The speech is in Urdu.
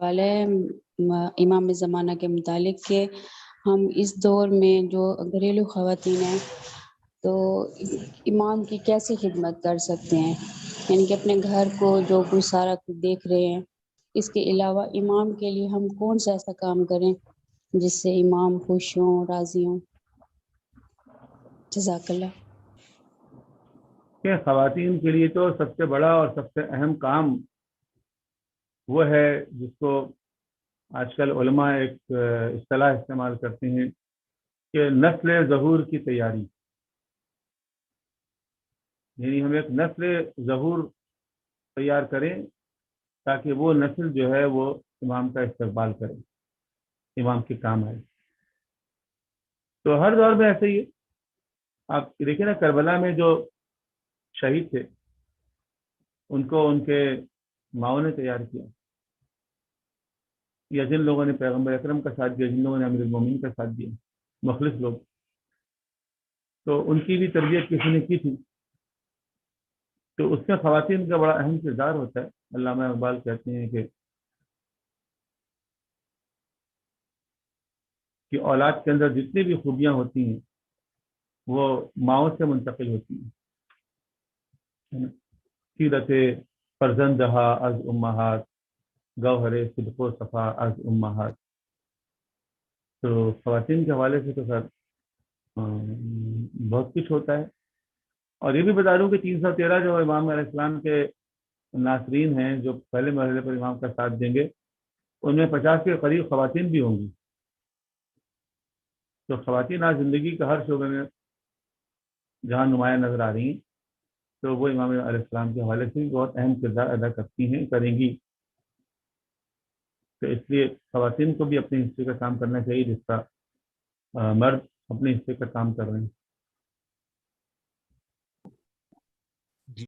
سوال ہے امام زمانہ کے متعلق کہ ہم اس دور میں جو گھریلو خواتین ہیں تو امام کی کیسے خدمت کر سکتے ہیں، یعنی کہ اپنے گھر کو جو کچھ سارا کچھ دیکھ رہے ہیں، اس کے علاوہ امام کے لیے ہم کون سا ایسا کام کریں جس سے امام خوش ہوں، راضی ہوں؟ جزاک اللہ۔ کہ خواتین کے لیے تو سب سے بڑا اور سب سے اہم کام وہ ہے جس کو آج کل علماء ایک اصطلاح استعمال کرتے ہیں کہ نسل ظہور کی تیاری، یعنی ہم ایک نسل ظہور تیار کریں تاکہ وہ نسل جو ہے وہ امام کا استقبال کرے، امام کے کام آئے۔ تو ہر دور میں ایسے ہی ہے۔ آپ دیکھیں نا، کربلا میں جو شہید تھے ان کو ان کے ماؤں نے تیار کیا، یا جن لوگوں نے پیغمبر اکرم کا ساتھ دیا، جن لوگوں نے امیر المومنین کا ساتھ دیا، مخلص لوگ، تو ان کی بھی تربیت کسی نے کی تھی۔ تو اس میں خواتین کا بڑا اہم کردار ہوتا ہے۔ علامہ اقبال کہتے ہیں کہ اولاد کے اندر جتنی بھی خوبیاں ہوتی ہیں وہ ماؤں سے منتقل ہوتی ہیں۔ سیرت فرزندہا از امہات، گوہر صدق و صفا از امہات۔ تو خواتین کے حوالے سے تو سر بہت کچھ ہوتا ہے۔ اور یہ بھی بتا دوں کہ 313 جو امام علیہ السلام کے ناصرین ہیں جو پہلے مرحلے پر امام کا ساتھ دیں گے، ان میں 50 کے قریب خواتین بھی ہوں گی۔ تو خواتین آج زندگی کا ہر شعبے میں جہاں نمایاں نظر آ رہی ہیں، تو وہ امام علیہ السلام کے حوالے سے بھی بہت اہم کردار ادا کرتی ہیں، کریں گی۔ تو اس لیے خواتین کو بھی اپنے حصے کا کام کرنا چاہیے جس کا مرد اپنے حصے کا کام کر رہے ہیں۔